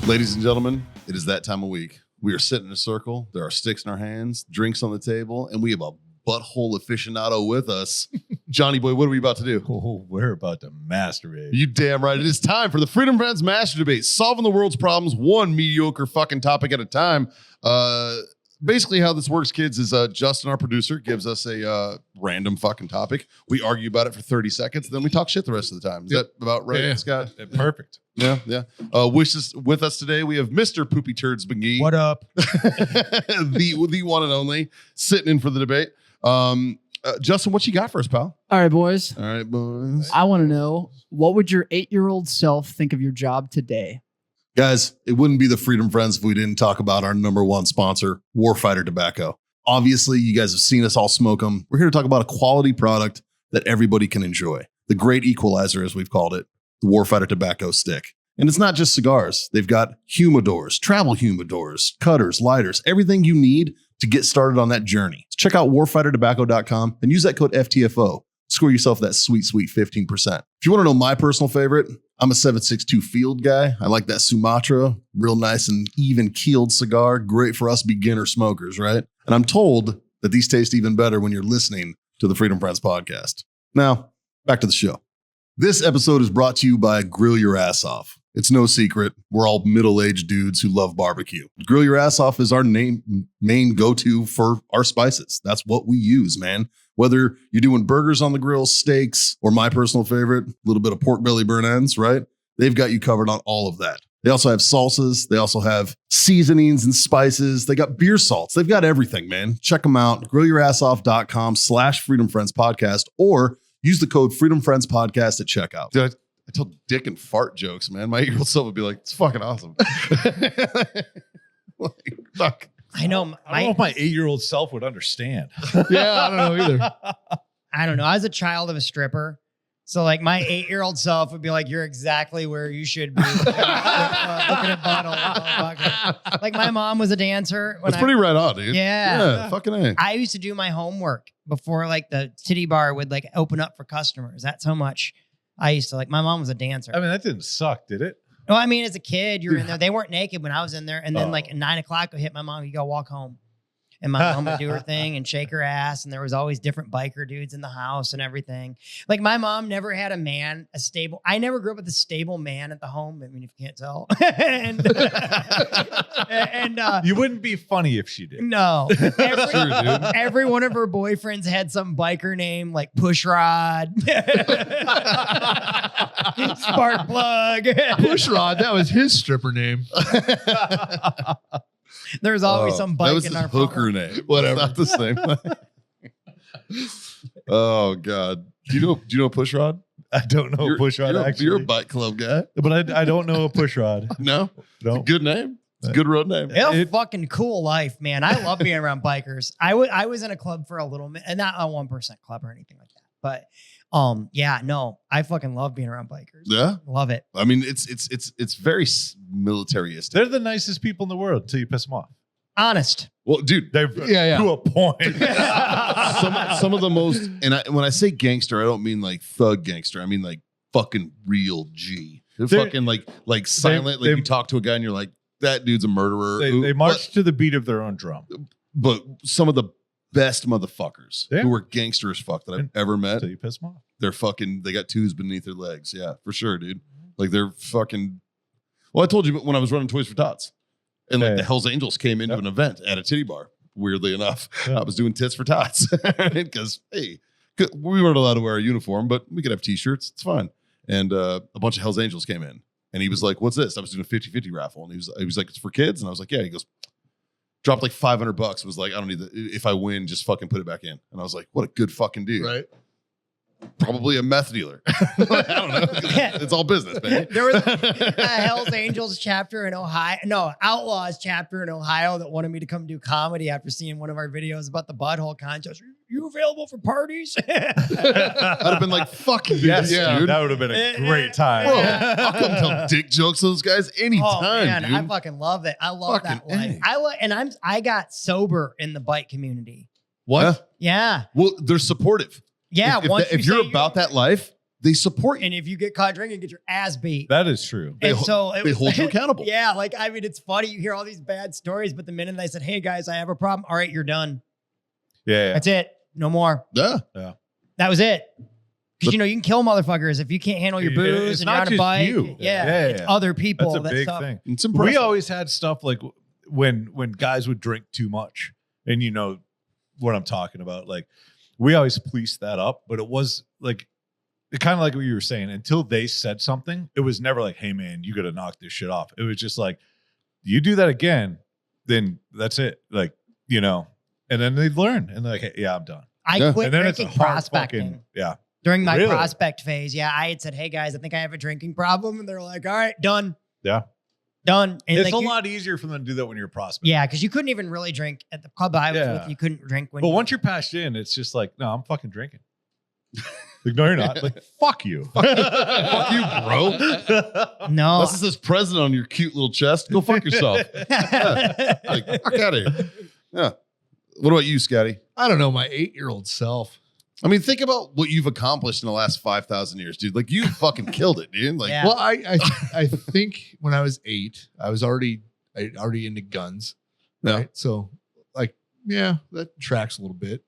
Ladies and gentlemen, it is that time of week. We are sitting in a circle. There are sticks in our hands, drinks on the table, and we have a butthole aficionado with us. Johnny boy, what are we about to do? Oh, we're about to masturbate. You damn right. It is time for the Freedom Friends Master Debate, solving the world's problems one mediocre fucking topic at a time. Basically how this works, kids, is Justin, our producer, gives us a random fucking topic. We argue about it for 30 seconds, then we talk shit the rest of the time. Is that about right, Yeah. Scott? Perfect. Yeah. With us today, we have Mr. Poopy Turds McGee. What up? the one and only, sitting in for the debate. Justin, what you got for us, pal? All right, boys. All right, boys. I want to know, what would your 8-year-old self think of your job today? Guys, it wouldn't be the Freedom Friends if we didn't talk about our number one sponsor, Warfighter Tobacco. Obviously, you guys have seen us all smoke them. We're here to talk about a quality product that everybody can enjoy. The great equalizer, as we've called it, the Warfighter Tobacco Stick. And it's not just cigars. They've got humidors, travel humidors, cutters, lighters, everything you need to get started on that journey. Check out warfightertobacco.com and use that code FTFO. Score yourself that sweet, sweet 15%. If you want to know my personal favorite, I'm a 762 Field guy. I like that Sumatra, real nice and even keeled cigar. Great for us beginner smokers, right? And I'm told that these taste even better when you're listening to the Freedom Friends podcast. Now, back to the show. This episode is brought to you by Grill Your Ass Off. It's no secret, we're all middle-aged dudes who love barbecue. Grill Your Ass Off is our main go-to for our spices. That's what we use, man. Whether you're doing burgers on the grill, steaks, or my personal favorite, a little bit of pork belly burn ends, right? They've got you covered on all of that. They also have salsas. They also have seasonings and spices. They got beer salts. They've got everything, man. Check them out. GrillYourAssOff.com/Freedom Friends Podcast, or use the code Freedom Friends Podcast at checkout. Dude, I tell dick and fart jokes, man. My 8-year-old self would be like, it's fucking awesome. Like, fuck. I know. I don't know if my 8-year-old self would understand. Yeah, I don't know either. I don't know. I was a child of a stripper. So like my 8-year-old self would be like, you're exactly where you should be. Looking at bottle. Like my mom was a dancer. That's pretty right on, dude. Yeah. Fucking A. I used to do my homework before like the titty bar would like open up for customers. That's how much I used to like. My mom was a dancer. I mean, that didn't suck, did it? No, I mean, as a kid, you're in there. They weren't naked when I was in there. And then like at 9 o'clock, I hit my mom, you go walk home. And my mom would do her thing and shake her ass. And there was always different biker dudes in the house and everything. Like my mom never had a stable. I never grew up with a stable man at the home. I mean, if you can't tell. and You wouldn't be funny if she did. no, every one of her boyfriends had some biker name like Pushrod, Spark Plug. Pushrod, that was his stripper name. There was always some bike that was in his our hooker name. Whatever. Not the same. Oh God. Do you know a push rod? I don't know a push rod, actually. You're a bike club guy. But I don't know a push rod. No? No. It's a good name. It's a good road name. It's a fucking cool life, man. I love being around bikers. I was in a club for a little bit, and not a 1% club or anything like that. But yeah, no, I fucking love being around bikers. Yeah. Love it. I mean, it's very militaristic. They're the nicest people in the world until you piss them off. Honest. Well, dude, They're to a point. some of the most, and when I say gangster, I don't mean like thug gangster. I mean like fucking real G. They're fucking like silent. Like you talk to a guy and you're like, that dude's a murderer. They march to the beat of their own drum. But some of the best motherfuckers Yeah. who are gangster as fuck that I've ever met, Until you piss them off. they got twos beneath their legs. Yeah, for sure, dude. Like they're fucking. Well, I told you when I was running Toys for Tots, and like Yeah. the Hell's Angels came into Yep. an event at a titty bar. Weirdly enough, Yeah. I was doing tits for tots because hey, we weren't allowed to wear a uniform, but we could have t-shirts. It's fine. And a bunch of Hell's Angels came in, and he was like, "What's this?" I was doing a 50-50 raffle, and he was like, "It's for kids," and I was like, "Yeah." He goes, dropped like $500. Was like, "I don't need that. If I win, just fucking put it back in." And I was like, "What a good fucking dude." Right. Probably a meth dealer. I don't know. It's all business, man. There was a Hell's Angels chapter in Ohio. No, Outlaws chapter in Ohio that wanted me to come do comedy after seeing one of our videos about the butthole contest. You available for parties? I'd have been like, fuck Yes, yeah, dude. that would have been a great time. Bro, I'll come tell dick jokes to those guys anytime, Oh man, dude. I fucking love it. I love Fucking that life. A. I got sober in the bike community. What? Yeah. Well, they're supportive. Yeah. If you're about that life, they support you. And if you get caught drinking, get your ass beat. That is true. They And ho- so it they was- hold you accountable. Yeah, like I mean, it's funny. You hear all these bad stories, but the minute I said, "Hey guys, I have a problem," all right, you're done. Yeah. That's it. No more. Yeah. That was it. But- Because you can kill motherfuckers if you can't handle your booze It's and not you're on a just bike. you. Yeah, it's other people. That's a big stuff. thing. It's impressive. We always had stuff like when guys would drink too much, and you know what I'm talking about. Like we always policed that up, but it was like kind of like what you were saying. Until they said something, it was never like, "Hey man, you got to knock this shit off." It was just like, "You do that again, then that's it." Like and then they learn, and they're like, "Hey, yeah, I'm done." I Yeah. quit And then it's a drinking hard prospecting. fucking yeah. During my Really? prospect phase, yeah, I had said, "Hey guys, I think I have a drinking problem," and they're like, "All right, done, Yeah. done." And It's like, a lot easier for them to do that when you're a prospect. yeah, because you couldn't even really drink at the club I was Yeah. with. You couldn't drink when. But you once you're passed in, it's just like, no, I'm fucking drinking. Like, no, you're not. Like, fuck you. Fuck you, bro. no, Unless it says president on your cute little chest, go fuck yourself. Like, fuck out of here. Yeah. What about you, Scotty? I don't know, my 8-year-old self. I mean, think about what you've accomplished in the last 5,000 years, dude. Like, you fucking killed it, dude. Like, Yeah. Well, I think when I was 8, I was already into guns. Yeah. Right. So like, yeah, that tracks a little bit.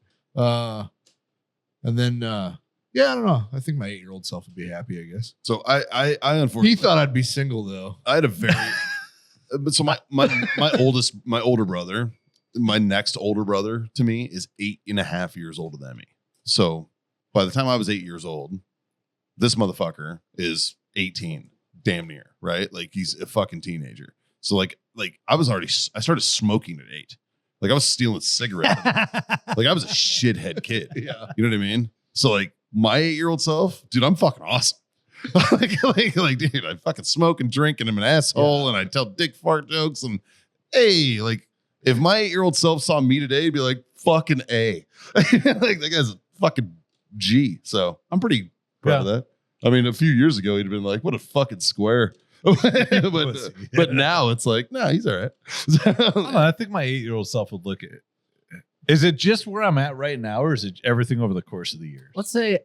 And then yeah, I don't know. I think my 8-year-old self would be happy, I guess. so I unfortunately, He thought I'd be single though. I had a very, but so my older brother, my next older brother to me is 8.5 years older than me. So by the time I was 8 years old, this motherfucker is 18, damn near, right? Like he's a fucking teenager. So like I started smoking at 8. Like I was stealing cigarettes. Like I was a shithead kid. Yeah. You know what I mean? So like my 8-year-old self, dude, I'm fucking awesome. like, dude, I fucking smoke and drink and I'm an asshole and I tell dick fart jokes and hey, like if my 8-year-old self saw me today, he'd be like, fucking A. Like that guy's a fucking G. So I'm pretty proud of that. I mean, a few years ago, he'd have been like, what a fucking square. but now it's like, nah, he's all right. I don't know, I think my 8-year-old self would look at it. Is it just where I'm at right now, or is it everything over the course of the years? Let's say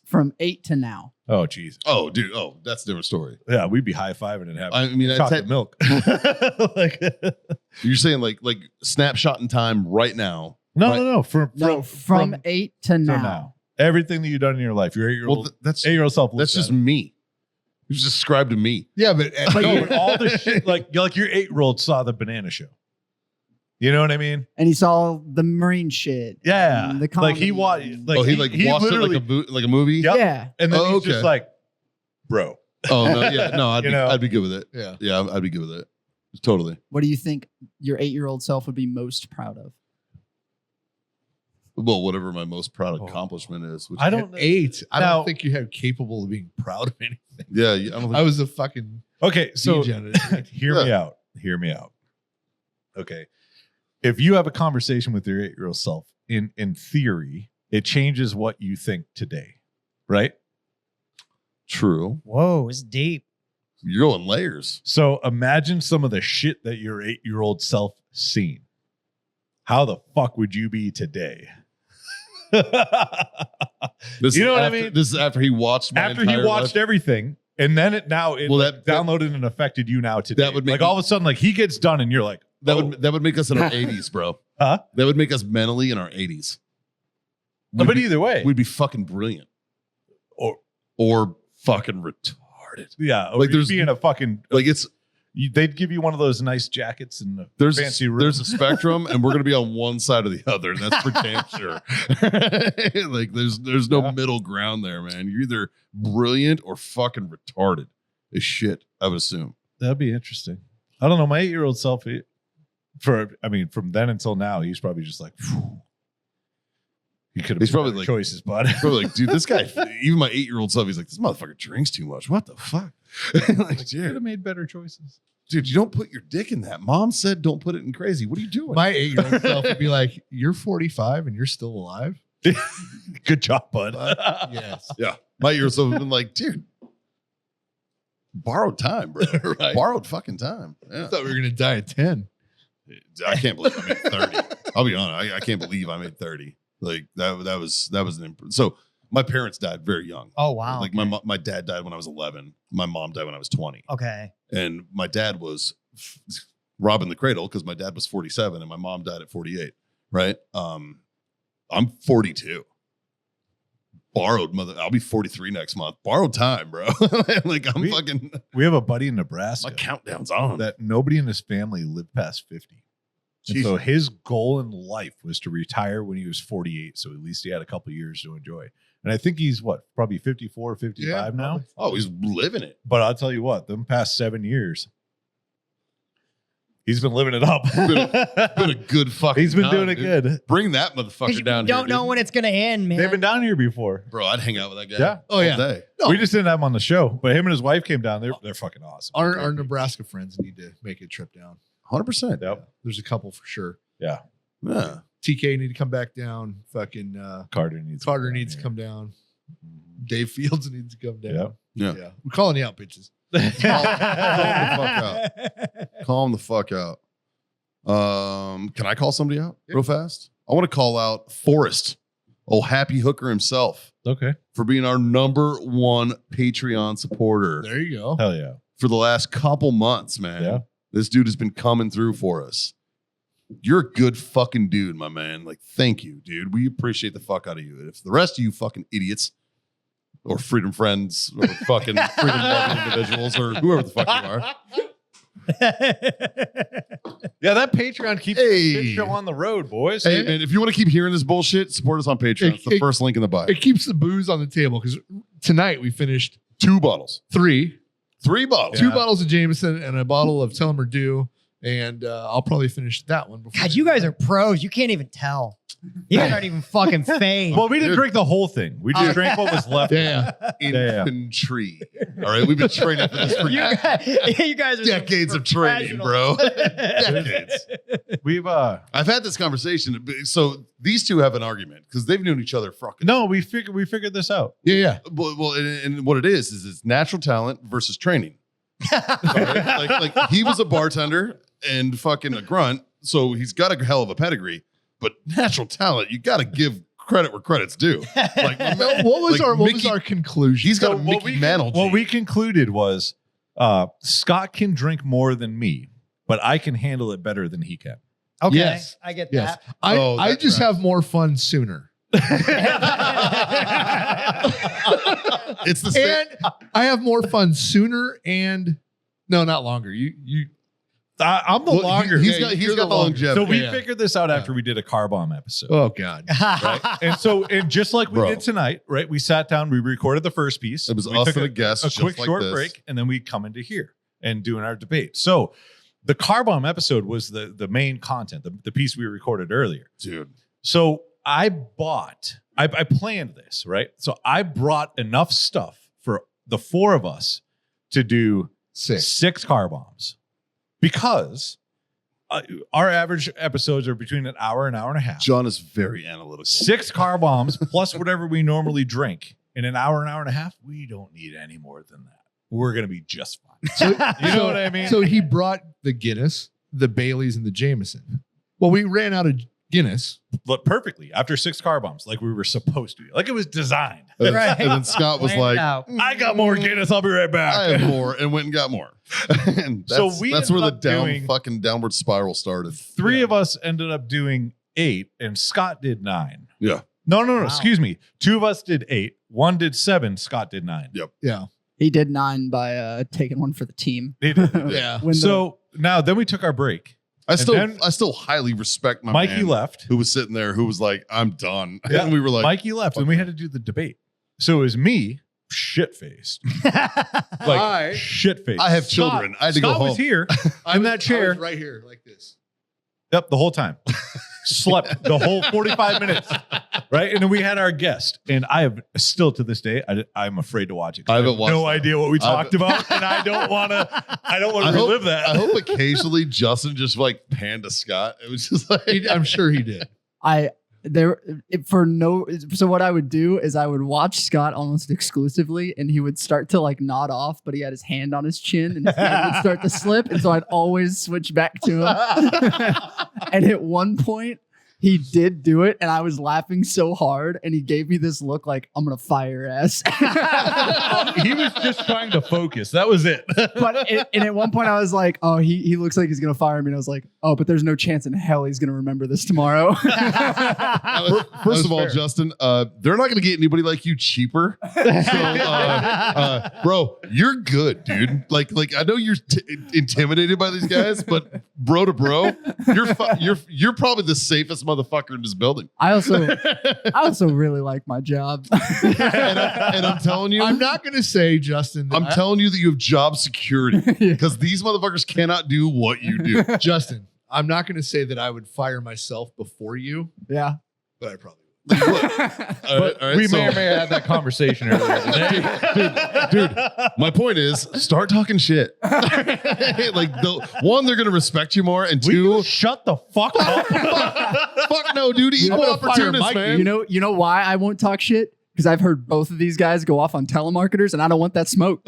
from 8 to now. Oh, jeez. Oh, dude. Oh, that's a different story. Yeah, we'd be high-fiving and having I mean, chocolate milk. Like, you're saying like snapshot in time right now. no, Right. no. From 8 to to now. now. Everything that you've done in your life, your 8-year-old, Well, that's 8-year-old self. that's just me. It's described to me. Yeah, but no, but all the shit, like your 8-year-old saw the Banana Show. You know what I mean? And he saw the Marine shit. Yeah. and the Like he comedy. watched. Like He watched it literally- like a movie. Yep. Yeah. And then Oh, he's just okay. like, bro. Oh no, yeah, no, You know? I'd be good with it. yeah. Yeah, I'd be good with it. Totally. What do you think your 8-year-old self would be most proud of? Well, whatever my most proud Oh. accomplishment is. Which, I don't. At 8, I Now- don't think you have capable of being proud of anything. yeah, I don't think. I was a fucking Okay, so degenerate. hear me out. Hear me out. Okay, if you have a conversation with your 8-year-old self, in theory, it changes what you think today, right? True. Whoa, it's deep. You're going layers. So imagine some of the shit that your 8-year-old self seen. How the fuck would you be today? This You know is what I after- mean? This is after he watched. My After he entire watched life. everything, and then it Well, that- downloaded and affected you now today. That would make like me- all of a sudden, like he gets done, and you're like, That oh. would make us in our 80s, bro. Huh? That would make us mentally in our 80s. But either way, We'd be fucking brilliant or fucking retarded. yeah, or Like, you'd there's- be in a fucking. Like it's They'd give you one of those nice jackets in the there's fancy room. there's a spectrum, and we're gonna be on one side or the other. That's for damn sure. Like there's no Yeah. middle ground there, man. You're either brilliant or fucking retarded as shit. I would assume. That'd be interesting. I don't know. My 8-year-old self, from then until now, he's probably just like, phew. He could have. He's probably better like- choices, bud. Probably like, dude, this guy. Even my 8-year-old self, he's like, this motherfucker drinks too much. What the fuck? Like, Could dude, have made better choices. dude, you don't put your dick in that. Mom said, don't put it in crazy. What are you doing? My 8-year-old self would be like, "You're 45 and you're still alive." Good job, bud. Yes. Yeah. My 8-year-old self would have been like, dude, borrowed time, bro. Right. Borrowed fucking time. I Yeah. thought we were gonna die at 10. I can't believe I made 30. I'll be honest. I can't believe I made 30. Like that was an so My parents died very young. Oh wow. Like my dad died when I was 11. My mom died when I was 20. Okay. And my dad was robbing the cradle because my dad was 47 and my mom died at 48. Right. I'm 42. Borrowed mother. I'll be 43 next month. Borrowed time, bro. Like I'm fucking. We have a buddy in Nebraska My countdown's on. that nobody in his family lived past 50. And so his goal in life was to retire when he was 48. So at least he had a couple years to enjoy. And I think he's probably 54, 55 now. Oh, he's living it. But I'll tell you what, them past 7 years, he's been living it up. Been a good fucking. He's been time, doing it dude. good. Bring that motherfucker You down don't here. know when it's gonna end, man. They've been down here before. Bro, I'd hang out with that guy. Yeah. Oh, yeah. all day. We just didn't have him on the show, but him and his wife came down. They're fucking awesome. Our Nebraska friends need to make a trip down. 100%. Yep. There's a couple for sure. Yeah. Yeah. TK need to come back down. Fucking Carter needs to come down. Dave Fields needs to come down. Yeah. Yeah. We're calling you out, bitches. Calm the fuck out. Can I call somebody out real fast? I want to call out Forrest, happy hooker himself, Okay. for being our #1 Patreon supporter There you go. Hell yeah. for the last couple months, man. Yeah. This dude has been coming through for us. You're a good fucking dude, my man. Like, thank you, dude. We appreciate the fuck out of you. And if the rest of you fucking idiots or freedom friends or fucking freedom loving individuals or whoever the fuck you are, Yeah, that Patreon keeps Hey. the show on the road, boys. hey, man, if you want to keep hearing this bullshit, support us on Patreon. It's the first link in the bio. It keeps the booze on the table because tonight we finished 2 bottles, 3 bottles. Yeah. 2 bottles of Jameson and a bottle of Telmer Dew. And I'll probably finish that one before. God, you guys are pros. You can't even tell. You guys aren't even fucking fade. Well, we didn't drink the whole thing. We just drank what was left. Yeah. Yeah. Infantry. All right, we've been training for this for you guys are some decades of training, bro. professionals. Decades. We've I've had this conversation. So these two have an argument because they've known each other fucking. no, we figured this out. Yeah. Well, and what it is it's natural talent versus training. All right? like he was a bartender and fucking a grunt, so he's got a hell of a pedigree. But natural talent, you got to give credit where credit's due. Like, my man- What was like our conclusion? He's got a what Mickey Mantle. What gene. we concluded was Scott can drink more than me, but I can handle it better than he can. Okay, Yes. I get Yes. that. I that just tracks. have more fun sooner. It's the same. And I have more fun sooner and no, not longer. You I'm the Well, longer. He's Yeah, got you're the the longer. longevity. so we yeah. figured this out after we did a car bomb episode. oh God. Right? And just like we Bro. did tonight, right? We sat down, we recorded the first piece. It was we us took and a guest, a just quick like short this. break, and then we come into here and doing our debate. So the car bomb episode was the main content, the piece we recorded earlier. Dude. So I planned this, right? So I brought enough stuff for the 4 of us to do 6 car bombs because our average episodes are between an hour and a half. John is very analytical. 6 car bombs plus whatever we normally drink in an hour and a half. We don't need any more than that. We're going to be just fine. So, You know what I mean? So he brought the Guinness, the Baileys, and the Jameson. Well, we ran out of Guinness. Look, perfectly after 6 car bombs, like we were supposed to. Like it was designed. And, Right. and then Scott was Planned like, out. I got more Guinness. I'll be right back. I have more, and went and got more. And So that's, we that's where the ended up doing- fucking downward spiral started. 3 of us ended up doing 8, and Scott did 9. Yeah. No. Wow. Excuse me. 2 of us did 8. 1 did 7. Scott did 9. Yeah. He did 9 by taking one for the team. He did. Yeah. When So now, then we took our break. I then- still highly respect my Mikey man left. who was sitting there who was like, I'm done. Yeah. And we were like, Mikey left, and we had to do the debate. So it was me, shit faced, Hi. shit faced. I have children. I had to go Scott was home. here in that I chair. was right here, like this. Yep, the whole time. Slept the whole 45 minutes. Right. And then we had our guest. And I have still to this day, I'm afraid to watch it. 'cause I haven't have watched no that. idea what we I talked about. And I don't want to I relive that. I hope occasionally Justin just like panned to Scott. It was just like, I'm sure he did. So what I would do is I would watch Scott almost exclusively, and he would start to like nod off, but he had his hand on his chin, and his hand would start to slip, and so I'd always switch back to him. And at one point, He did do it, and I was laughing so hard, and he gave me this look like, I'm going to fire your ass. He was just trying to focus. That was it. And at one point I was like, oh, he looks like he's going to fire me. And I was like, oh, but there's no chance in hell he's going to remember this tomorrow. First of all, Justin, they're not going to get anybody like you cheaper. So, bro, you're good, dude. Like I know you're intimidated by these guys, but bro to bro, you're probably the safest motherfucker in this building. I also really like my job. And I'm telling you, I'm not going to say, Justin. That I'm telling you that you have job security because these motherfuckers cannot do what you do. Justin, I'm not going to say that I would fire myself before you, Yeah. but I probably would. All right, We so- may or may have had that conversation earlier today. dude, my point is start talking shit. Like they're gonna respect you more, and Will two, you shut the fuck up? fuck no, dude, equal gonna fire opportunist, Mikey. man. You know why I won't talk shit? Because I've heard both of these guys go off on telemarketers, and I don't want that smoke.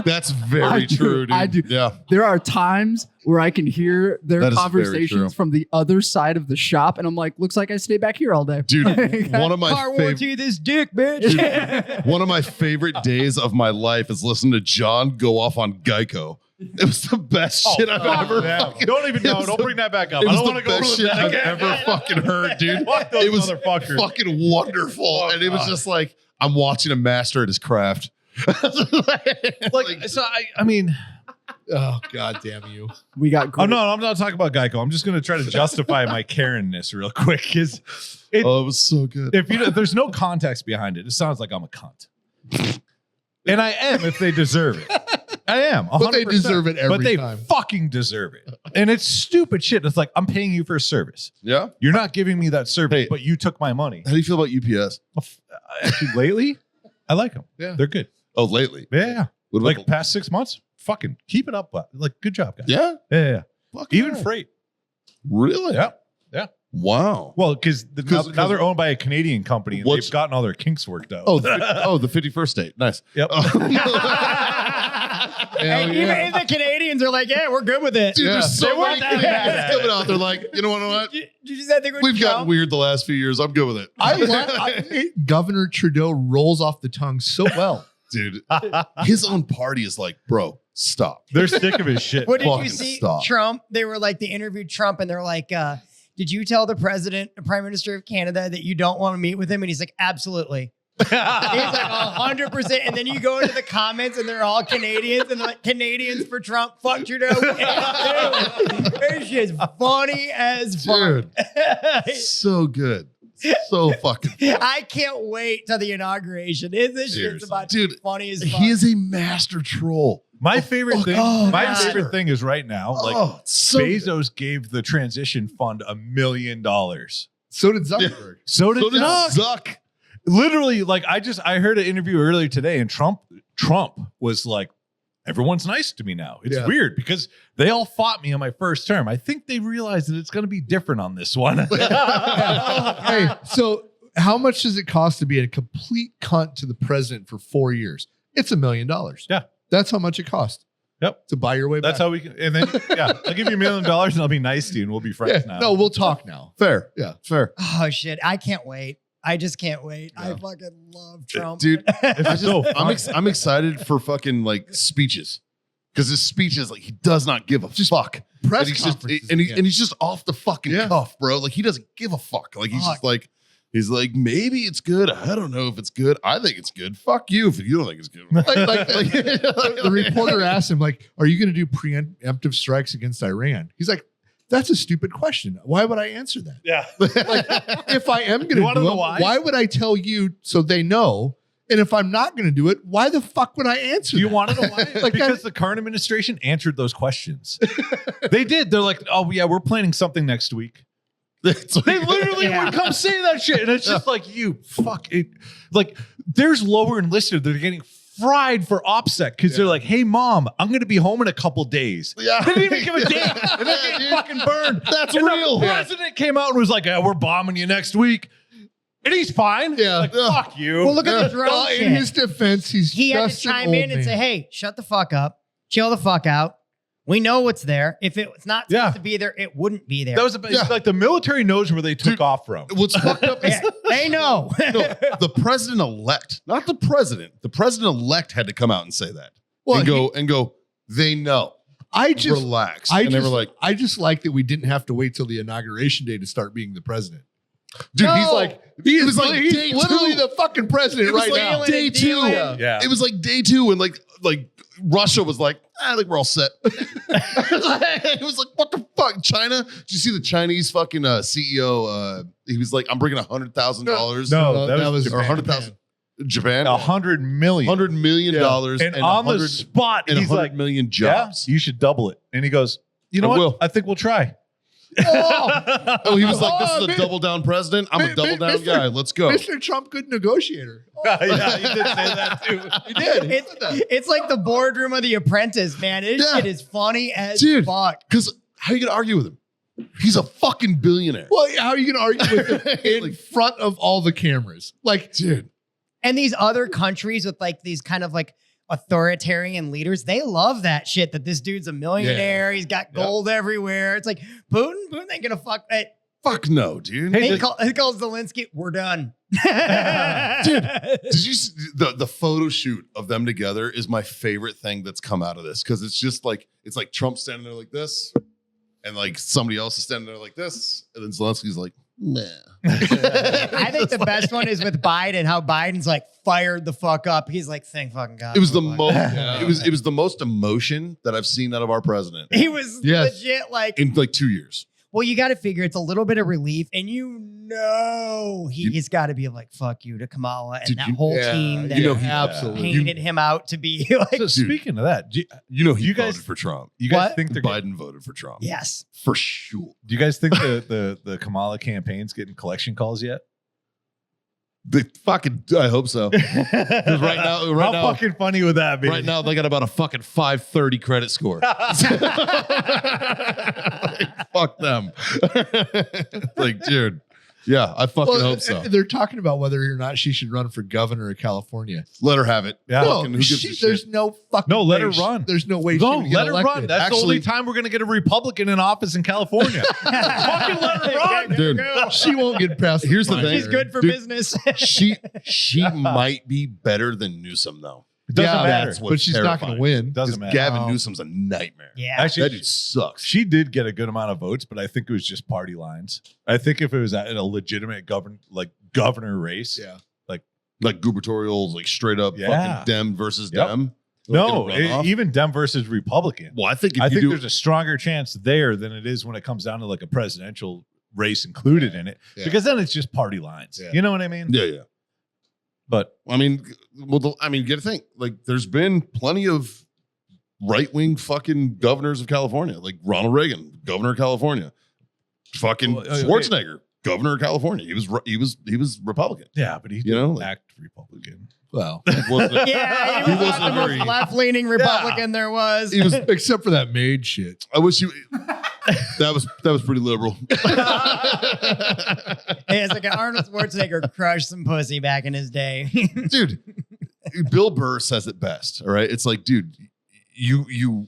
That's very I do, true, dude. I do. Yeah. There are times where I can hear their That is very true. conversations from the other side of the shop, and I'm like, looks like I stay back here all day. Dude, Like, one of my Car favorite warranty this dick, bitch. one of my favorite days of my life is listening to John go off on Geico. It was the best shit I've ever fucking Don't even it know. was Don't the- bring that back up. It I was don't the want to go best over shit that I've again. ever fucking heard, dude. Fuck those It was motherfuckers. fucking wonderful. And it was just like I'm watching a master at his craft. Like, so I mean, Oh, God damn you. we got. oh Great. no, I'm not talking about Geico. I'm just going to try to justify my Karen-ness real quick. Because it was so good. if there's no context behind it, it sounds like I'm a cunt. And I am if they deserve it. I am. 100%. But they deserve it every But they time. fucking deserve it. And it's stupid shit. It's like, I'm paying you for a service. Yeah. You're not giving me that service, Hey. but you took my money. How do you feel about UPS? Actually, lately, I like them. Yeah. They're good. Oh, lately. Yeah. What Like about past 6 months, fucking keep it up. Like, good job, guys. yeah? Yeah. Fuck Even yeah. freight. Really? Yeah. Wow. Well, because Cause- now they're owned by a Canadian company and What's- they've gotten all their kinks worked out. Oh, the 51st state. Nice. Yep. Hey, even the Canadians are like, yeah, we're good with it. Dude, Yeah. there's so They many weren't that Canadians bad. coming out. They're like, you know what? Did you see that thing with We've gotten Trump? weird the last few years. I'm good with it. Governor Trudeau rolls off the tongue so well. Dude, his own party is like, bro, stop. They're sick of his shit. What did you Fucking see? stop. Trump, they were like, they interviewed Trump and they're like, did you tell the prime minister of Canada that you don't want to meet with him? And he's like, absolutely. He's like 100%. And then you go into the comments and they're all Canadians and they're like, Canadians for Trump, fuck Trudeau. This shit's funny as fuck. Dude, so good. So fucking I can't wait till the inauguration. This shit's Seriously. about to be Dude, funny as fuck. he is a master troll. My favorite fuck. thing. Oh, my God. favorite thing is right now. Like Oh, so good. Bezos gave the transition fund $1 million. So did Zuckerberg. So did So did Zuck. Zuck. Literally, like I heard an interview earlier today, and Trump was like, everyone's nice to me now. It's Yeah. weird because they all fought me on my first term. I think they realized that it's going to be different on this one. Hey, so how much does it cost to be a complete cunt to the president for 4 years? It's $1 million. Yeah. That's how much it costs. Yep. To buy your way That's back. how we can. And then, yeah, I'll give you $1 million and I'll be nice to you and we'll be friends Yeah. now. No, we'll talk now. Fair. Yeah. Fair. Oh shit! I can't wait. I just can't wait. I Yeah. fucking love Trump, Dude, It's so fun. I'm excited for fucking like speeches. Because his speeches, like, he does not give a fuck. Press And he's just, conferences and again. he's just off the fucking Yeah. cuff, bro. Like, he doesn't give a fuck. Like, he's Fuck. just like, he's like, maybe it's good. I don't know if it's good. I think it's good. Fuck you if you don't think it's good. like, the reporter asked him, like, are you going to do preemptive strikes against Iran? He's like, that's a stupid question. Why would I answer that? yeah. If I am going You to wanna do know it, why? why would I tell you so they know? And if I'm not going to do it, why the fuck would I answer Do you that? want to know why? Like, because the current administration answered those questions. They did. They're like, oh, yeah, we're planning something next week. They literally Yeah. would come say that shit. And it's just like, you fuck it. Like, there's lower enlisted. They're getting fried for OPSEC because they're like, hey, mom, I'm going to be home in a couple days. Yeah. They didn't even give a date. And they're getting Dude. fucking burned. That's And real. The president came out and was like, we're bombing you next week. And he's fine. Yeah. Like, Yeah. fuck you. Well, look at the drone Well, shit. in his defense, he's He had to just an chime old in and man. say, "Hey, shut the fuck up, chill the fuck out. We know what's there. If it's not supposed Yeah. to be there, it wouldn't be there. That was Yeah. like the military knows where they took Dude, off from. What's fucked up is Yeah, they know. no, the president-elect, not the president. The president-elect had to come out and say that. Well, and go, they know. I just Relax. I and they were just like, I just like that we didn't have to wait till the inauguration day to start being the president. dude, No. he's like, He it was was like he's day literally two. the fucking president It was right like now. day two. dealing. Yeah. It was like day 2, and like Russia was like, I think we're all set. It was like, what the fuck, China? Did you see the Chinese fucking CEO? He was like, I'm bringing $100,000. No, that was or Japan. 100,000. Japan, $100 million. $100 million And on the spot, and he's 100 like, million yeah, jobs. you should double it. And he goes, you know I what? will. I think we'll try. Oh, he was like, this is a man. double down president. I'm a Mi- double down Mr. guy. Let's go. Mr. Trump, good negotiator. Yeah, he did say that too. He did. He It's, said that. it's like the boardroom of The Apprentice, man. This Yeah. shit is funny as Dude. fuck. Because how you gonna argue with him? He's a fucking billionaire. Well, how are you going to argue with him in Like- front of all the cameras? Like, Dude. And these other countries with like these kind of like authoritarian leaders, they love that shit that this dude's a millionaire. He's got gold everywhere. It's like Putin ain't gonna fuck it. Fuck no, dude. Hey, He calls Zelensky, we're done. Dude. Did you see the photo shoot of them together is my favorite thing that's come out of this, because it's just like, it's like Trump standing there like this, and like somebody else is standing there like this, and then Zelensky's like, nah. I think the best one is with Biden, how Biden's like fired the fuck up. He's like, thank fucking God. It was the Fuck. most. Yeah. It was the most emotion that I've seen out of our president He was Yes. legit like, in like 2 years. well, you got to figure it's a little bit of relief, and he's got to be like, fuck you to Kamala and Dude, that you- whole yeah, team that you know he- absolutely. painted him out to be like, So speaking of that, do You know he You guys- voted for Trump. you guys What? think they're Biden voted for Trump. yes. For sure. Do you guys think the Kamala campaign's getting collection calls yet? I hope so. Because right now, How fucking funny would that be? right now they got about a fucking 530 credit score. Fuck them. Like, dude. Yeah, I fucking hope so. They're talking about whether or not she should run for governor of California. Let her have it. Yeah. No, Fucking who gives a shit? there's no fucking No, let way her run. There's no way she No, would get let her elected. run. That's the Actually- only time we're gonna get a Republican in office in California. Fucking let her run. Dude. She won't get past. Here's the primary. thing. He's good for Dude, business. She might be better than Newsom, though. It doesn't Yeah, matter. that's what- but she's not going terrifying. to win. Doesn't 'Cause matter. Gavin Oh. Newsom's a nightmare. yeah. Actually, That dude sucks. she did get a good amount of votes, but I think it was just party lines. I think if it was in a legitimate governor race, Yeah. Like gubernatorials, like straight up Yeah. fucking Dem versus Yep. Dem. no, Like, in a runoff. even Dem versus Republican. Well, I think if I you think do, there's a stronger chance there than it is when it comes down to like a presidential race included in it, Yeah. because then it's just party lines. Yeah. You know what I mean? yeah. But I mean, get to think, like, there's been plenty of right wing fucking governors of California, like Ronald Reagan, governor of California, fucking Well, okay. Schwarzenegger, governor of California. He was Republican. yeah, but he You know, didn't like- act Republican. Well, Wasn't- Yeah, He he was wasn't not the very- most left-leaning Republican there was. he was. except for that maid shit. I wish you. That was pretty liberal. Hey, it's like Arnold Schwarzenegger crushed some pussy back in his day. Dude, Bill Burr says it best. All right, it's like, dude, you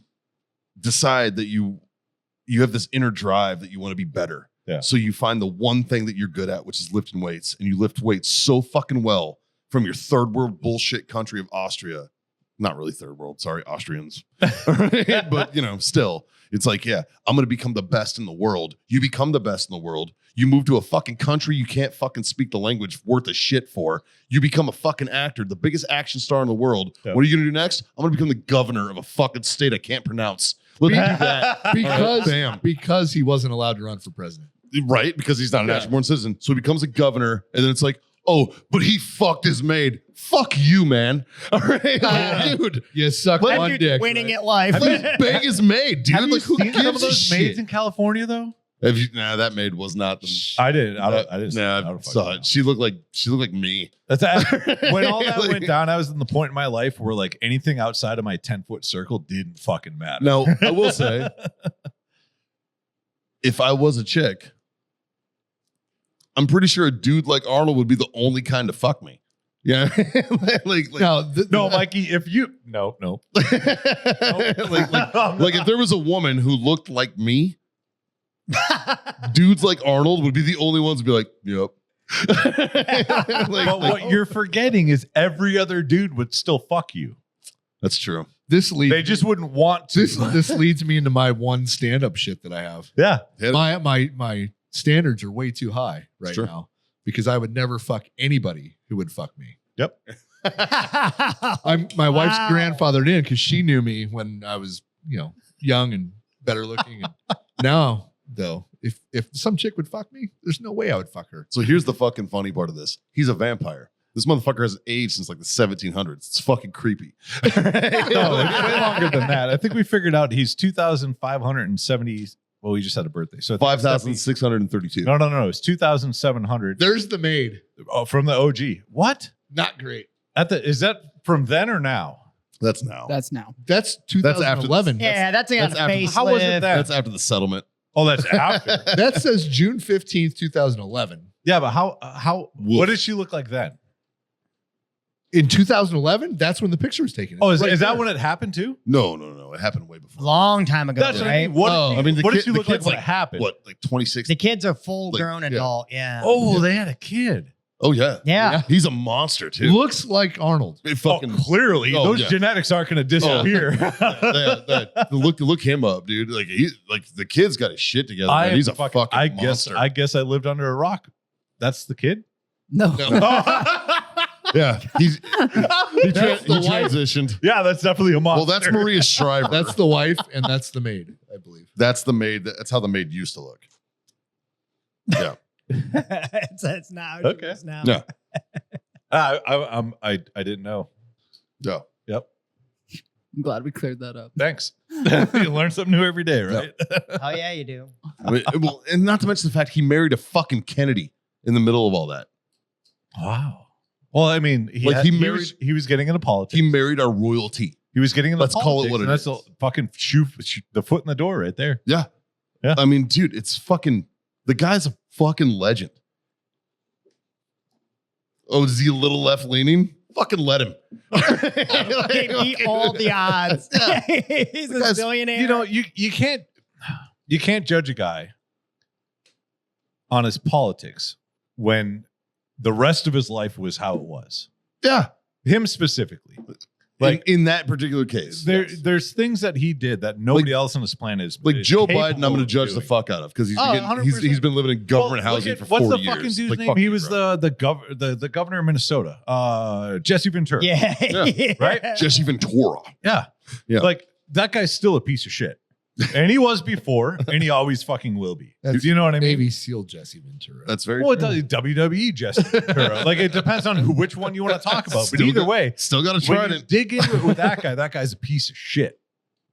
decide that you have this inner drive that you want to be better. Yeah. So you find the one thing that you're good at, which is lifting weights, and you lift weights so fucking well from your third world bullshit country of Austria. Not really third world, sorry, Austrians. All right? But still, it's like, yeah, I'm gonna become the best in the world. You become the best in the world. You move to a fucking country you can't fucking speak the language worth a shit for. You become a fucking actor, the biggest action star in the world. Yeah. What are you gonna do next? I'm gonna become the governor of a fucking state I can't pronounce. Let's do that. Because Bam. because he wasn't allowed to run for president. Right? Because he's not a Yeah. natural born citizen. So he becomes a governor, and then it's like, oh, but he fucked his maid. Fuck you, man. All right, like, dude. You suck That one dude dick. winning right? at life. Let his bang his maid, dude. Have you Like, who seen gives some of a those shit? maids in California though? Nah, that maid was not the. I did. I didn't. Nah, I I don't saw fucking it. She looked like me. know. When all that Like- went down, I was in the point in my life where like anything outside of my 10-foot circle didn't fucking matter. Now, I will say, if I was a chick, I'm pretty sure a dude like Arnold would be the only kind to fuck me. Yeah, like Now, No, Mikey, if you no. like if there was a woman who looked like me, dudes like Arnold would be the only ones to be like, yep. But what you're forgetting is every other dude would still fuck you. That's true. this leads. They just wouldn't want to. this leads me into my one stand-up shit that I have. Yeah. My standards are way too high right Sure. now because I would never fuck anybody who would fuck me. Yep. My wife's Wow. grandfathered in because she knew me when I was, young and better looking. And now, though, if some chick would fuck me, there's no way I would fuck her. So here's the fucking funny part of this. He's a vampire. This motherfucker hasn't aged since like the 1700s. It's fucking creepy. No, it's way longer than that. I think we figured out he's 2,570. Well, we just had a birthday. So I think it's 5,632. No. It's 2,700 There's the maid. from the OG. What? Not great. Is that from then or now? That's now. That's now. That's after 2011. Yeah, that's got a that's after- facelift. How was it then? That's after the settlement. Oh, that's after. That says June 15th, 2011. Yeah, but how? What did she look like then? In 2011, that's when the picture was taken. Oh, is Right that there. when it happened too? No. It happened way before. Long time ago, That's what I right? mean. What, Oh. did, I mean, the what did kid- she the look like kid's when like, it happened? What, like 26? The kid's a full-grown Like, yeah. adult. Yeah. Oh, they had a kid. Oh, yeah. Yeah. He's a monster, too. Looks like Arnold. It fucking. Clearly, Oh, those yeah. genetics aren't going to disappear. Look him up, dude. Like the kid's got his shit together. Man. He's a fucking monster. I guess I lived under a rock. That's the kid. No. Yeah, he That's the wife. transitioned. Yeah, that's definitely a monster. Well, that's Maria Shriver. That's the wife, and that's the maid, I believe. That's the maid. That's how the maid used to look. Yeah. it's now. Okay. It's now. Yeah. I didn't know. Yeah. Yep. I'm glad we cleared that up. Thanks. You learn something new every day, right? Oh yeah, you do. Well, and not to mention the fact he married a fucking Kennedy in the middle of all that. Wow. Well, I mean, he was getting into politics. He married our royalty. He was getting into Let's call it politics, what it and that's is. the fucking shoe, the foot in the door right there. Yeah. Yeah. I mean, dude, it's fucking. The guy's a fucking legend. Oh, is he a little left leaning? Fucking let him. He beat all the odds. He's a Because, billionaire. You know, you can't judge a guy on his politics when the rest of his life was how it was. Yeah. Him specifically. Like in that particular case. Yes. There's things that he did that nobody else on this planet is Like is Joe capable Biden, I'm going to of judge the doing. fuck out of because he's, Oh, been getting- 100%. he's been living in government Well, housing look for at- 4 what's years. the fucking dude's Like, name? fuck He you, was bro. the governor of Minnesota, Jesse Ventura. yeah. Right? Jesse Ventura. Yeah. Yeah. Like that guy's still a piece of shit. And he was before, and he always fucking will be. That's You know what I mean? Navy SEAL Jesse Ventura. That's very Well, it true. does, WWE Jesse Ventura. Like it depends on which one you want to talk about. But Still either got- way, Still got to when try you it. dig into it with that guy's a piece of shit.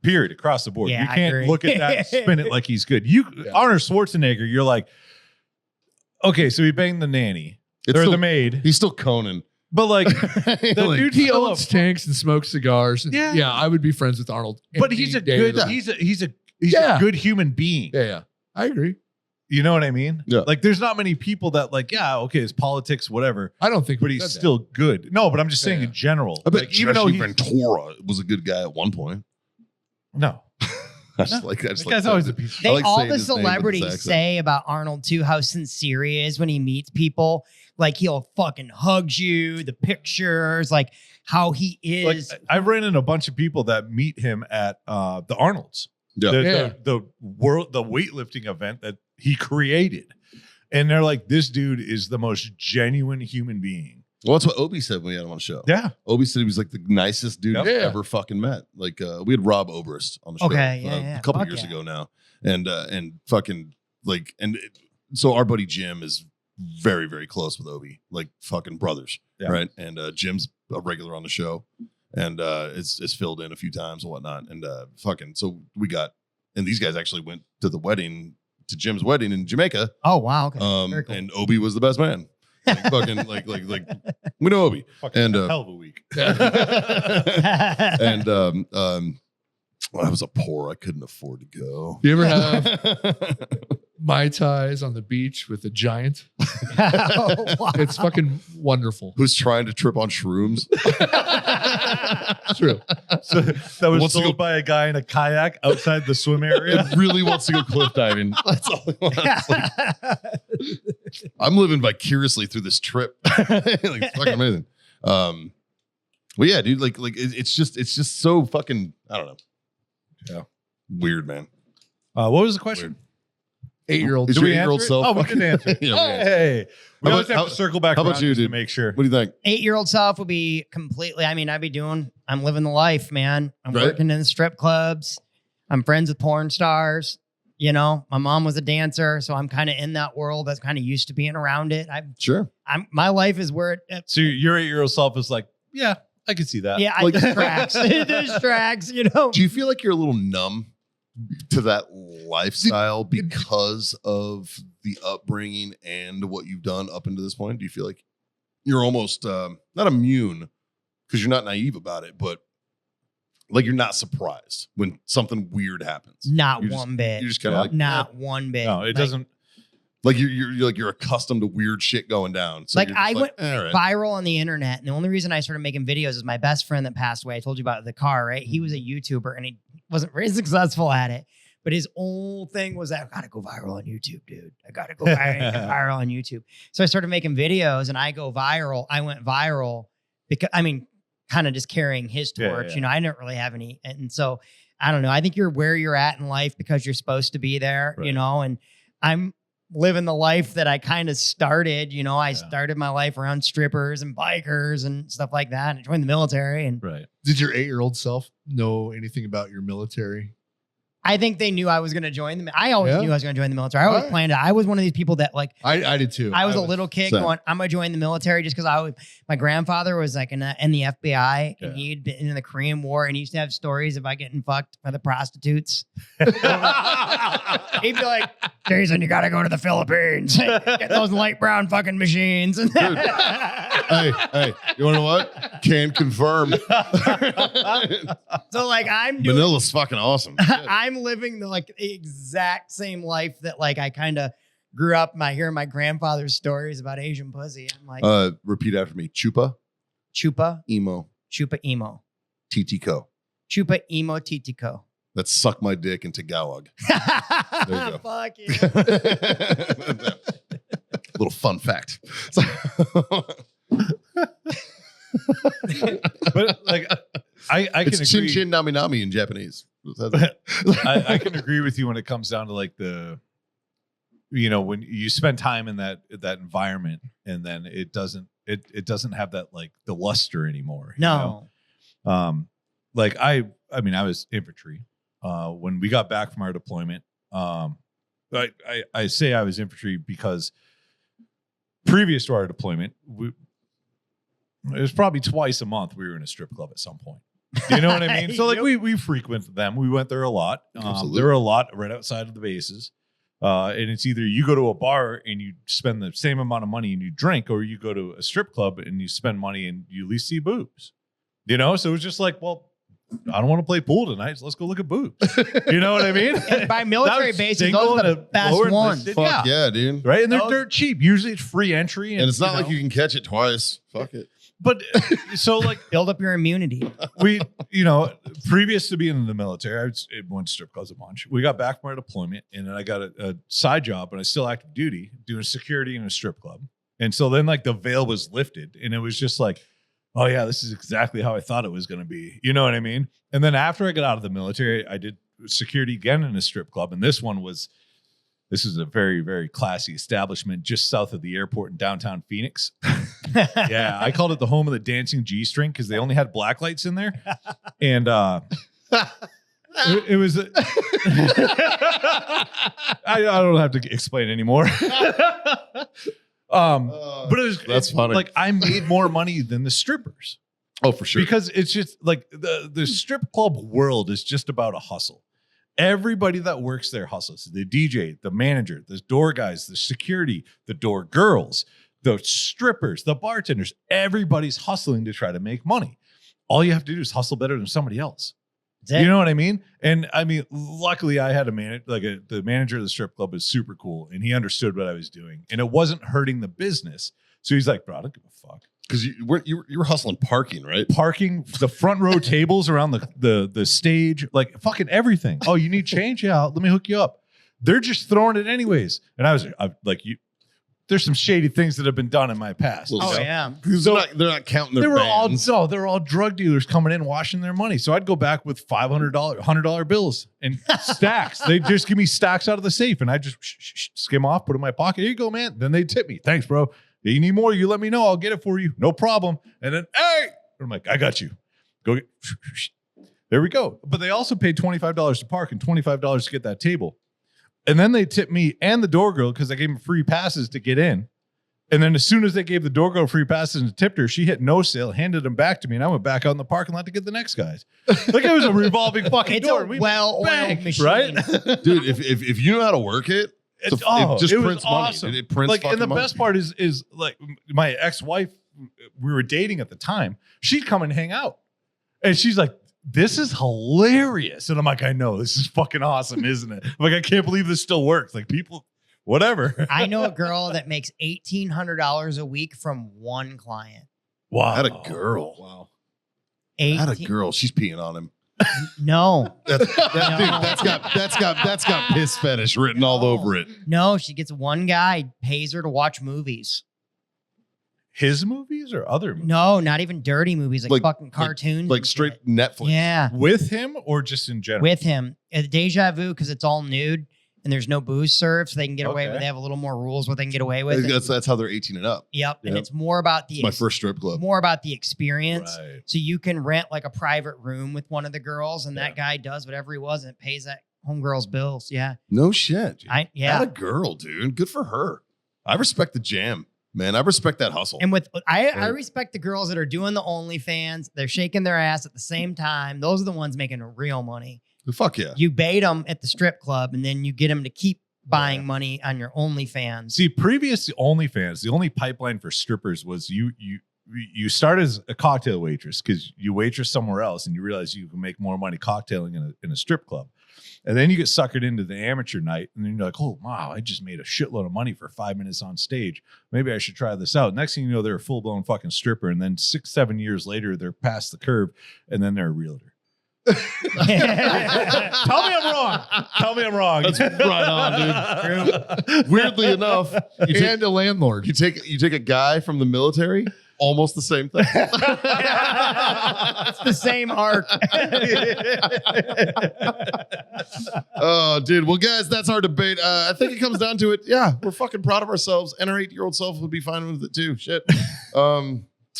Period. Across the board. Yeah, You I can't agree. look at that and spin it like he's good. Arnold Schwarzenegger, you're like, okay, so he banged the nanny It's or still- the maid, He's still Conan. but like the Like, dude He he owns tanks and smokes cigars. And Yeah. yeah, I would be friends with Arnold. but any he's a day good of the- he's a Yeah. good human being. Yeah. I agree. You know what I mean? Yeah. Like there's not many people that like, yeah, okay, it's politics, whatever. I don't think, But we he's said that. still good. No, but I'm just saying Yeah. in general. I bet Like, even though Jesse he's Ventura was a good guy at one point. no, I just like this guy's always a piece of They I like all saying the his name with his celebrities accent. say about Arnold too how sincere he is when he meets people. Like he'll fucking hugs you, the pictures, like how he like is. I've ran into a bunch of people that meet him at the Arnold's. Yeah. The weightlifting event that he created. And they're like, this dude is the most genuine human being. Well, that's what Obi said when we had him on the show. Yeah. Obi said he was like the nicest dude Yep. I've Yeah. ever fucking met. Like we had Rob Oberst on the show Okay, yeah. a couple Fuck years yeah. ago now, and fucking like so our buddy Jim is very very close with Obi, like fucking brothers, Yeah. right? And Jim's a regular on the show, and it's filled in a few times and whatnot, and fucking so we got and these guys actually went to the wedding to Jim's wedding in Jamaica, Oh wow, okay. Very cool. and Obi was the best man. Like fucking like we know Obi. Fucking And, hell of a week. And when I was a poor, I couldn't afford to go. Do you ever have Mai Tais on the beach with a giant. Oh, wow. It's fucking wonderful. Who's trying to trip on shrooms? True. So that was Wants to sold go- by a guy in a kayak outside the swim area. It really wants to go cliff diving. That's all he wants. Like, I'm living vicariously through this trip. Like, it's fucking amazing. Well, yeah, dude. Like it's just so fucking. I don't know. Yeah, weird, man. What was the question? 8-year-old. Is Did your we 8-year-old answer it? self? Oh, we didn't answer. Yeah, we answered. Hey, we How always about- have to circle back. how about around you, just to dude? make sure. What do you think? 8-year-old self would be completely. I mean, I'm living the life, man. I'm Right. working in strip clubs. I'm friends with porn stars. You know, my mom was a dancer, so I'm kind of in that world. That's kind of used to being around it. Sure. My life is where it. So your 8-year-old self is like, yeah, I can see that. Yeah, Like- it distracts. It distracts. You know. Do you feel like you're a little numb to that lifestyle because of the upbringing and what you've done up until this point? Do you feel like you're almost not immune because you're not naive about it, but like you're not surprised when something weird happens? Not You're just- one bit. You're just kind of like, Not one bit. No, it Like, doesn't. like you're accustomed to weird shit going down. So Like, you're just I went all right. viral on the internet, and the only reason I started making videos is my best friend that passed away. I told you about the car, right? He was a YouTuber, and he wasn't very successful at it. But his whole thing was that I gotta go viral on YouTube, dude. I gotta go viral on YouTube. So I started making videos, and I went viral because kind of just carrying his Yeah, torch. yeah. You know, I didn't really have any, and so I don't know. I think you're where you're at in life because you're supposed to be there. You Right. know, and I'm living the life that I kind of started. You know, I Yeah. started my life around strippers and bikers and stuff like that. And joined the military, and Right. Did your 8-year-old self know anything about your military? I think they knew I was going to join them. I always Yeah? knew I was going to join the military. I always Alright. planned it. I was one of these people that like, I did too. I was a little kid Same. going, I'm going to join the military just because my grandfather was like in the FBI and Yeah. he'd been in the Korean War and he used to have stories about getting fucked by the prostitutes. He'd be like, Jason, you got to go to the Philippines. Get those light brown fucking machines. Hey, you want to know what? Can confirm. So like I'm doing Manila's fucking awesome. I'm living the like exact same life that like I kind of grew up hearing my grandfather's stories about Asian pussy. I'm like Repeat after me. Chupa, chupa emo, emo. TTCO. Chupa emo titico. That's suck my dick in Tagalog. you go. Fuck yeah. Little fun fact. But like, I can It's chin agree. chin nami nami in Japanese. I can agree with you when it comes down to like when you spend time in that environment and then it doesn't have that like the luster anymore. you know? No. Like I was infantry. When we got back from our deployment, I say I was infantry because previous to our deployment, it was probably twice a month we were in a strip club at some point. Do you know what I mean? So like Yep. we frequented them. We went there a lot. Absolutely. There were a lot right outside of the bases. And it's either you go to a bar and you spend the same amount of money and you drink, or you go to a strip club and you spend money and you at least see boobs. You know? So it was just like, well, I don't want to play pool tonight, so let's go look at boobs. You know what I mean? And by military That was bases, single those are the and best lower ones. enlisted. Fuck yeah, dude. Right? And they're Those- dirt cheap. Usually it's free entry. And it's not like know. you can catch it twice. Fuck it. But so like Build up your immunity. we, previous to being in the military, I went to strip clubs a bunch. We got back from our deployment, and then I got a side job, and I still active duty doing security in a strip club. And so then like the veil was lifted, and it was just like, oh yeah, this is exactly how I thought it was going to be. You know what I mean? And then after I got out of the military, I did security again in a strip club, and this is a very, very classy establishment just south of the airport in downtown Phoenix. Yeah, I called it the home of the dancing G-string because they only had black lights in there, and it was. I don't have to explain anymore. But it was That's funny. Like I made more money than the strippers Oh, for sure. because it's just like the strip club world is just about a hustle. Everybody that works there hustles. The DJ, the manager, the door guys, the security, the door girls, the strippers, the bartenders. Everybody's hustling to try to make money. All you have to do is hustle better than somebody else. That's it. You know what I mean? And I mean, luckily I had a the manager of the strip club was super cool and he understood what I was doing and it wasn't hurting the business. So he's like, bro, I don't give a fuck. Because you were hustling parking, right? Parking, the front row tables around the stage, like fucking everything. Oh, you need change? Yeah, let me hook you up. They're just throwing it anyways. And I was like, there's some shady things that have been done in my past. Well, Oh, so- yeah. So they're not counting their bands. they were all drug dealers coming in washing their money. So I'd go back with $500, $100 bills and stacks. They'd just give me stacks out of the safe and I just skim off, put it in my pocket. Here you go, man. Then they'd tip me. Thanks, bro. You need more, you let me know. I'll get it for you. No problem. And then, hey, I'm like, I got you. Go get. There we go. But they also paid $25 to park and $25 to get that table. And then they tipped me and the door girl because I gave them free passes to get in. And then as soon as they gave the door girl free passes and tipped her, she hit no sale, handed them back to me, and I went back out in the parking lot to get the next guys. Like it was a revolving fucking It's door. a We well-oiled banged, machine. right? Dude, if you know how to work it, it just was prints money. awesome. It prints like, and the fucking money. best part is like my ex-wife, we were dating at the time. She'd come and hang out, and she's like, "This is hilarious," and I'm like, "I know, this is fucking awesome, isn't it?" I'm like, I can't believe this still works. Like people, whatever. I know a girl that makes $1,800 a week from one client. Wow, I had a girl. Wow. I had a girl. She's peeing on him. No, Dude, that's got piss fetish written all over it. no, she gets one guy, pays her to watch movies. His movies or other movies? No, not even dirty movies, like fucking cartoons. Like and straight shit. Netflix. Yeah, With him or just in general? with him. Deja vu, because it's all nude and there's no booze served, so they can get away Okay. with. They have a little more rules what they can get away with. That's how they're 18 and up. Yep, and Yep. it's more about the It's my first strip club. more about the experience. Right. So you can rent like a private room with one of the girls, and Yeah. that guy does whatever he was and pays that homegirl's bills. Yeah, No shit. Dude. yeah. Had a girl, dude. Good for her. I respect the jam, man. I respect that hustle. And with I Right. respect the girls that are doing the OnlyFans. They're shaking their ass at the same time. Those are the ones making real money. Fuck yeah. You bait them at the strip club, and then you get them to keep buying money on your OnlyFans. See, previous to OnlyFans, the only pipeline for strippers was you start as a cocktail waitress because you waitress somewhere else and you realize you can make more money cocktailing in a strip club. And then you get suckered into the amateur night and then you're like, oh, wow, I just made a shitload of money for 5 minutes on stage. Maybe I should try this out. Next thing you know, they're a full-blown fucking stripper. And then 6-7 years later, they're past the curve and then they're a realtor. Tell me I'm wrong. Tell me I'm wrong. That's right on, dude. Weirdly enough, And a landlord. you take a guy from the military, almost the same thing. It's the same arc. Oh, dude. Well, guys, that's our debate. I think it comes down to it. Yeah, we're fucking proud of ourselves, and our 8-year-old self would be fine with it too. Shit.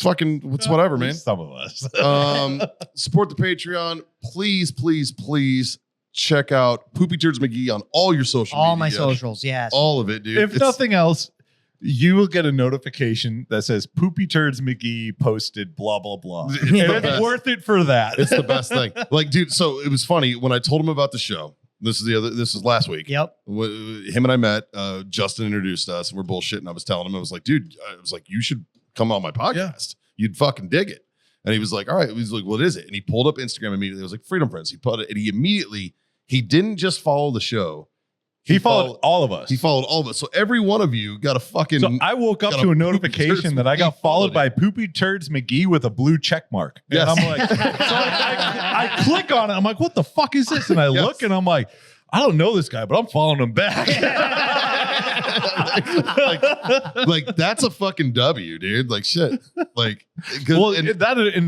It's whatever, man. Some of us. Support the Patreon. Please, please, please check out Poopy Turds McGee on all your social media. All my socials, yes. All of it, dude. If nothing else, you will get a notification that says Poopy Turds McGee posted blah, blah, blah. It's And the it's best. worth it for that. It's the best thing. Like, dude, so it was funny when I told him about the show. This is last week. Yep. Him and I met. Justin introduced us, and we're bullshitting. I was telling him, I was like, dude, you should come on my podcast. You'd fucking dig it. And he was like, all right. He was like, what is it? And he pulled up Instagram immediately. It was like Freedom Friends. He put it, and he didn't just follow the show. He followed all of us. He followed all of us. So every one of you got a fucking. So I woke up got to a a Poopy notification Turds that I got McGee followed by followed Poopy Turds McGee with a blue check mark. Yes. And I'm like, so I click on it. I'm like, what the fuck is this? And I Yes. look and I'm like, I don't know this guy, but I'm following him back. like that's a fucking W, dude. Like shit. Like, Well, and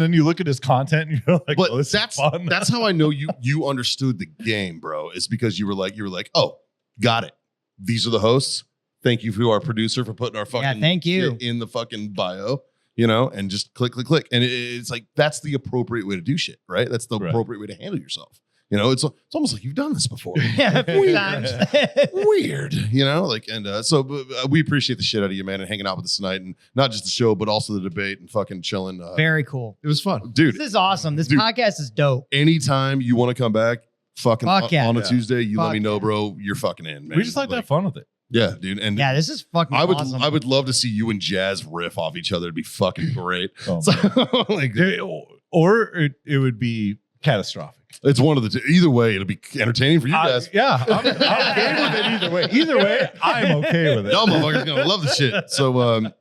then you look at his content and you're like, but oh, this that's is fun. that's how I know you understood the game, bro. It's because you were like, oh, got it. These are the hosts. Thank you to our producer for putting our fucking thank you. shit in the fucking bio, and just click. And it's like that's the appropriate way to do shit, right? That's the Right. appropriate way to handle yourself. It's almost like you've done this before. Yeah, a few times. Weird, so we appreciate the shit out of you, man, and hanging out with us tonight, and not just the show, but also the debate and fucking chilling. Very cool. It was fun. Dude, This is awesome. This Dude. podcast is dope. anytime you want to come back, fucking Fuck yeah. on a Yeah. Tuesday, you let Fuck me know, yeah. bro. You're fucking in, man. we just like to have fun with it. Yeah, dude. And Yeah, this is fucking I would awesome. I would love to see you and Jazz riff off each other. It'd be fucking great. Oh, So, like, Or it would be catastrophic. It's one of the two. Either way, it'll be entertaining for you guys. Yeah, I'm okay with it either way. Either way, I'm okay with it. Y'all motherfuckers gonna love the shit. So I'm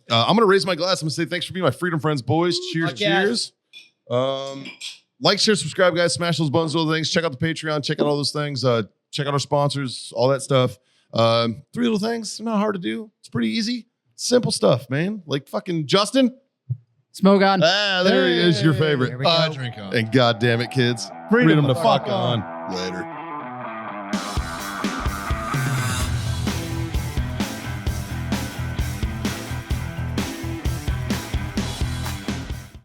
gonna raise my glass. I'm gonna say thanks for being my Freedom Friends, boys. Cheers, Fuck yeah. cheers. Like, share, subscribe, guys. Smash those buttons, all the things. Check out the Patreon. Check out all those things. Check out our sponsors, all that stuff. 3 little things. They're not hard to do. It's pretty easy. Simple stuff, man. Like fucking Justin. Smoke on. Ah, there he is, your There favorite. we go. Drink on. And God damn it, kids. Freedom to the fuck fuck on. on. Later.